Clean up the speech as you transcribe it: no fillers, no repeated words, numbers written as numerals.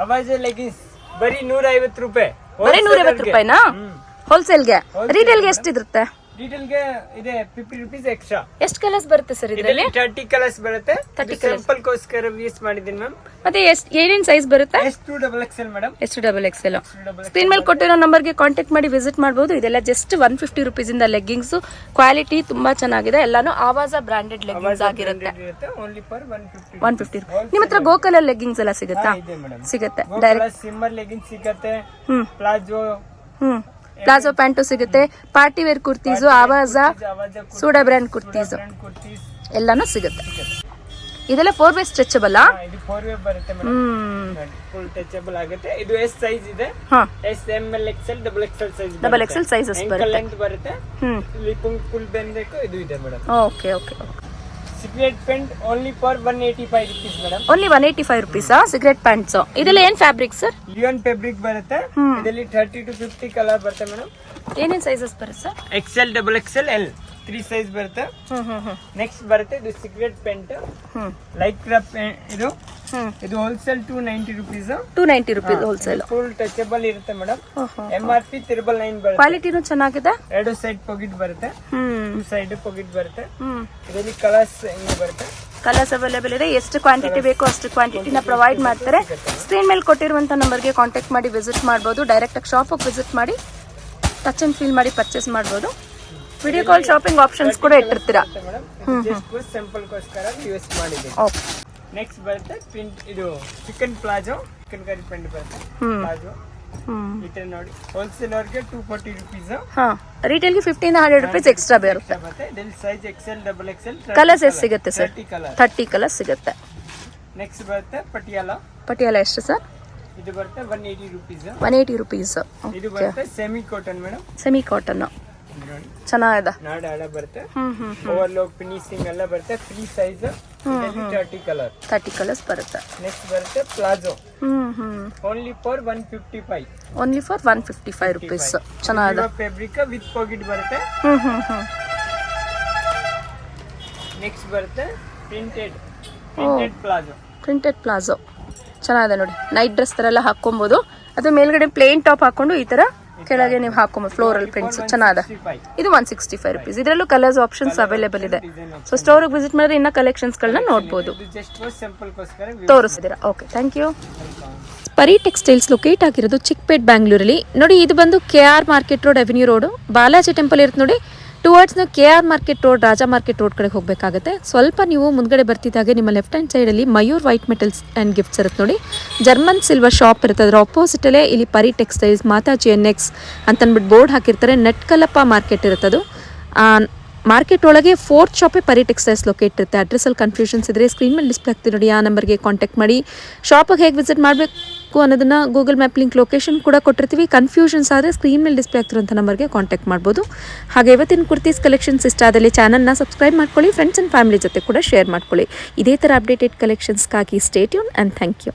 ಅವಾಜ್ leggings ಬರೀ 150 ರೂಪಾಯಿ. ಬರೀ 150 ರೂಪಾಯಿನಾ? ಹೋಲ್ಸೇಲ್ಗೆ. ರಿಟೇಲ್ಗೆ ಎಷ್ಟಿರುತ್ತೆ? ರಿಟೇಲ್ಗೆ ಇದೆ 50 ರೂಪೀಸ್ ಎಕ್ಸ್ಟ್ರಾ. ಎಷ್ಟು ಕಲರ್ಸ್ ಬರುತ್ತೆ ಸರ್ ಇದರಲ್ಲಿ? 30 ಕಲರ್ಸ್ ಬರುತ್ತೆ. 30 ಸಿಂಪಲ್ ಕೋಸ್ಕರ ಯೂಸ್ ಮಾಡಿದ್ದೀನಿ ಮ್ಯಾಮ್. ಮತ್ತೆ ಏನೇನ್ ಸೈಜ್ ಬರುತ್ತೆ? S2XL madam. S2XL. ಸ್ಕ್ರೀನ್ ಮೇಲೆ ಕೊಟ್ಟಿರೋ ನಂಬರ್ಗೆ ಕಾಂಟ್ಯಾಕ್ಟ್ ಮಾಡಿ ವಿಸಿಟ್ ಮಾಡಬಹುದು. ಇದೆಲ್ಲ ಜಸ್ಟ್ 150 ರೂಪೀಸ್ ಇಂದ ಲೆಗ್ಗಿಂಗ್ಸ್. ಕ್ವಾಲಿಟಿ ತುಂಬಾ ಚೆನ್ನಾಗಿದೆ. ಎಲ್ಲಾನು ಆವಾಜ ಬ್ರಾಂಡೆಡ್ ಲೆಗ್ಗಿಂಗ್ಸ್ ಆಗಿರುತ್ತೆ. Only for 150. ನಿಮ್ಮ ಹತ್ರ ಗೋಕಲರ್ ಲೆಗ್ಗಿಂಗ್ಸ್ ಎಲ್ಲ ಸಿಗುತ್ತಾ? ಸಿಗುತ್ತೆ. ಡೈರೆಕ್ಟ್ ಸಿಮ್ಮರ್ ಲೆಗ್ಗಿಂಗ್ಸ್ ಸಿಗುತ್ತೆ. ಪ್ಲಾಜೋ ಪ್ಲಾಜೋ ಪ್ಯಾಂಟು ಸಿಗುತ್ತೆ. ಪಾರ್ಟಿ ವೇರ್ ಕುರ್ತೀಸು, ಆವಾಜ, ಸೂಡಾ ಬ್ರ್ಯಾಂಡ್ ಕುರ್ತೀಸು ಎಲ್ಲಾನು ಸಿಗುತ್ತೆ. ಇದೆಲ್ಲ 4 ವೇ ಸ್ಟ್ರೆಚಬಲ್. ಇದು 4 ವೇ ಬರುತ್ತೆ ಮೇಡಂ. ಫುಲ್ ಸ್ಟ್ರೆಚಬಲ್ ಆಗುತ್ತೆ. ಇದು ಎಸ್ ಸೈಜ್ ಇದೆ. S ML XL XXL size. XXL sizes ಬರುತ್ತೆ. ಲೆಂತ್ ಬರುತ್ತೆ. ಇಲ್ಲಿ ಫುಲ್ ಬೆಂದಬೇಕು ಇದು ಇದೆ madam. Okay okay. Cigarette pant only for 185 rupees madam. Only 185 rupees cigarette pants. ಇದೆಲ್ಲ ಏನ್ ಫ್ಯಾಬ್ರಿಕ್ ಸರ್? ಲಿಯೋನ್ ಫ್ಯಾಬ್ರಿಕ್ ಬರುತ್ತೆ. ಇದರಲ್ಲಿ 30 to 50 ಕಲರ್ ಬರುತ್ತೆ ಮೇಡಂ. ಏನೇನ್ ಸೈಜಸ್ ಬರುತ್ತೆ sir? XL XXL L 3 size ಬರುತ್ತೆ. ನೆಕ್ಸ್ಟ್ ಬರುತ್ತೆ ಇದು ಸಿಗರೇಟ್ ಪ್ಯಾಂಟ್. ಲೈಕ್ ಇದು wholesale 290 rupees. 290 rupees wholesale. Full touchable ಇರುತ್ತೆ ಮೇಡಂ. MRP 999 ಬರುತ್ತೆ. ಕ್ವಾಲಿಟಿನೂ ಚೆನ್ನಾಗಿದೆ. ಎರಡು ಸೈಡ್ ಪಾಕೆಟ್ ಬರುತ್ತೆ. 2 ಸೈಡ್ ಪಾಕೆಟ್ ಬರುತ್ತೆ. ಇದರಲ್ಲಿ ಕಲರ್ಸ್ ಹಿಂಗೆ ಬರುತ್ತೆ. ಕಲರ್ಸ್ ಅವೈಲೇಬಲ್ ಇದೆ. ಎಷ್ಟು ಕ್ವಾಂಟಿಟಿ ಬೇಕೋ ಅಷ್ಟು ಕ್ವಾಂಟಿಟಿನ ಪ್ರೊವೈಡ್ ಮಾಡ್ತಾರೆ. ಸ್ಕ್ರೀನ್ ಮೇಲೆ ಕೊಟ್ಟಿರುವಂತ ನಂಬರ್ಗೆ ಕಾಂಟ್ಯಾಕ್ಟ್ ಮಾಡಿ ವಿಸಿಟ್ ಮಾಡಬಹುದು. ಡೈರೆಕ್ಟ್ ಆಗಿ ಶಾಪ್ ವಿಸಿಟ್ ಮಾಡಿ ಟಚ್ ಅಂಡ್ ಫೀಲ್ ಮಾಡಿ ಪರ್ಚೇಸ್ ಮಾಡಬಹುದು. ವಿಡಿಯೋ ಕಾಲ್ ಶಾಪಿಂಗ್ ಆಪ್ಷನ್ಸ್ ಕೂಡ ಇಟ್ಟಿರ್ತೀರಾ. ಸಿಂಪಲ್ ಗೋಸ್ಕರ ಯೂಸ್ ಮಾಡಿದ್ದೀನಿ. ಓಕೆ. ನೆಕ್ಸ್ಟ್ ಬರುತ್ತೆ ಪ್ರಿಂಟ್. ಇದು chicken palazzo, chicken curry print ಬರುತ್ತೆ. ಪ್ಲಾಜೋ ಇದು ನೋಡಿ ಹೋಲ್ಸೇಲ್ ಅವರಿಗೆ 240 ರೂಪೀಸ್. ರಿಟೇಲ್ ಗೆ 15 to 100 ರೂಪೀಸ್ ಎಕ್ಸ್ಟ್ರಾ ಬರುತ್ತೆ. ಇದರಲ್ಲಿ ಸೈಜ್ XL XXL ಕಲರ್ಸ್ ಎಷ್ಟು ಸಿಗುತ್ತೆ ಸರ್? 30 ಕಲರ್ಸ್ ಸಿಗುತ್ತೆ. ನೆಕ್ಸ್ಟ್ ಬರುತ್ತೆ ಪಟಿಯಾಲ. ಪಟಿಯಾಲ ಎಷ್ಟು ಸರ್? ಇದು ಬರುತ್ತೆ 180 ರೂಪೀಸ್. 180 ರೂಪೀಸ್. ಇದು ಬರುತ್ತೆ semi cotton madam. Semi cotton ಚೆನ್ನಾಗಿದೆ. ನಾಡ ಬರುತ್ತೆ. ಓವರ್ಲೋಕ್ ಫಿನಿಶಿಂಗ್ ಎಲ್ಲ ಬರುತ್ತೆ. Free size. ಇದರಲ್ಲಿ 30 ಕಲರ್ಸ್ ಬರುತ್ತೆ. ನೆಕ್ಸ್ಟ್ ಬರುತ್ತೆ palazzo. Only for 155. Only for 155 rupees. ಚೆನ್ನಾಗಿದೆ. ಫ್ಯಾಬ್ರಿಕ್ ವಿತ್ ಪಾಕೆಟ್ ಬರುತ್ತೆ. ನೆಕ್ಸ್ಟ್ ಬರುತ್ತೆ ಪ್ರಿಂಟೆಡ್ ಪ್ಲಾಜೋ. ಪ್ರಿಂಟೆಡ್ ಪ್ಲಾಜೋ ಚೆನ್ನಾಗಿದೆ ನೋಡಿ. ನೈಟ್ ಡ್ರೆಸ್ ತರ ಎಲ್ಲ ಹಾಕೊಬಹುದು. ಅದು ಮೇಲ್ಗಡೆ ಪ್ಲೇನ್ ಟಾಪ್ ಹಾಕೊಂಡು ಈ ತರ ಕೆಳಗೆ ನೀವು ಹಾಕೊಬಹುದು. ಫ್ಲೋರಲ್ ಪ್ರಿಂಟ್ಸ್ ಚೆನ್ನಾಗಿದೆ. ಇದು 165 ರೂಪೀಸ್. ಇದರಲ್ಲೂ ಕಲರ್ಸ್ ಆಪ್ಷನ್ಸ್ ಅವೈಲೇಬಲ್ ಇದೆ. ಸೊ ಸ್ಟೋರ್ ವಿಸಿಟ್ ಮಾಡಿದ್ರೆ ಇನ್ನ ಕಲೆಕ್ಷನ್ಸ್ ಗಳನ್ನ ನೋಡಬಹುದು. ತೋರಿಸ್ತೀರಾ? Okay, thank you. Pari textiles locate ಆಗಿರೋದು ಚಿಕ್ಕಪೇಟ್ ಬ್ಯಾಂಗ್ಳೂರಲ್ಲಿ. ನೋಡಿ ಇದು ಬಂದು KR market road, avenue road. Balaji temple ಇರುತ್ತೆ ನೋಡಿ. ಟುವರ್ಡ್ಸ್ ನಾವು KR market road, Raja market road ಕಡೆ ಹೋಗಬೇಕಾಗುತ್ತೆ. ಸ್ವಲ್ಪ ನೀವು ಮುಂದ್ಗಡೆ ಬರ್ತಿದ್ದಾಗೆ ನಿಮ್ಮ ಲೆಫ್ಟ್ ಹ್ಯಾಂಡ್ ಸೈಡಲ್ಲಿ Mayur white metals and gifts ಇರುತ್ತೆ ನೋಡಿ. ಜರ್ಮನ್ ಸಿಲ್ವರ್ ಶಾಪ್ ಇರುತ್ತೆ. ಅದರ ಆಪೋಸಿಟಲ್ಲೇ ಇಲ್ಲಿ ಪರಿ ಟೆಕ್ಸ್ಟೈಲ್ಸ್, ಮಾತಾಜಿ NX ಅಂತಂದ್ಬಿಟ್ಟು ಬೋರ್ಡ್ ಹಾಕಿರ್ತಾರೆ. ನೆಟ್ಕಲಪ್ಪ ಮಾರ್ಕೆಟ್ ಇರುತ್ತದು. ಮಾರ್ಕೆಟ್ ಒಳಗೆ 4th ಶಾಪೇ ಪರಿ ಟೆಕ್ಸ್ಟೈಲ್ಸ್ ಲೊಕೇಟ್ ಇರುತ್ತೆ. ಅಡ್ರೆಸ್ಸಲ್ಲಿ ಕನ್ಫ್ಯೂಷನ್ಸ್ ಇದ್ದರೆ ಸ್ಕ್ರೀನ್ ಮೇಲೆ ಡಿಸ್ಪ್ಲೇ ಆಗ್ತಿದೆ ನೋಡಿ, ಆ ನಂಬರ್ಗೆ ಕಾಂಟ್ಯಾಕ್ಟ್ ಮಾಡಿ. ಶಾಪಿಗೆ ಹೇಗೆ ವಿಸಿಟ್ ಮಾಡಬೇಕು ಅನ್ನೋದನ್ನು ಗೂಗಲ್ ಮ್ಯಾಪ್ ಲಿಂಕ್ ಲೊಕೇಶನ್ ಕೂಡ ಕೊಟ್ಟಿರ್ತೀವಿ. ಕನ್ಫ್ಯೂಷನ್ಸ್ ಆದರೆ ಸ್ಕ್ರೀನ್ ಮೇಲೆ ಡಿಸ್ಪ್ಲೇ ಆಗ್ತಿರೋಂಥ ನಂಬರ್ಗೆ ಕಾಂಟ್ಯಾಕ್ಟ್ ಮಾಡ್ಬೋದು. ಹಾಗೆ ಇವತ್ತಿನ ಕುರ್ತೀಸ್ ಕಲೆಕ್ಷನ್ಸ್ ಇಷ್ಟ ಆದಲ್ಲಿ ಚಾನಲ್ನ ಸಬ್ಸ್ಕ್ರೈಬ್ ಮಾಡ್ಕೊಳ್ಳಿ. ಫ್ರೆಂಡ್ಸ್ ಆ್ಯಂಡ್ ಫ್ಯಾಮಿಲಿ ಜೊತೆ ಕೂಡ ಶೇರ್ ಮಾಡ್ಕೊಳ್ಳಿ. ಇದೇ ಥರ ಅಪ್ಡೇಟೆಡ್ ಕಲೆಕ್ಷನ್ಸ್ಗಾಗಿ stay tune and thank you.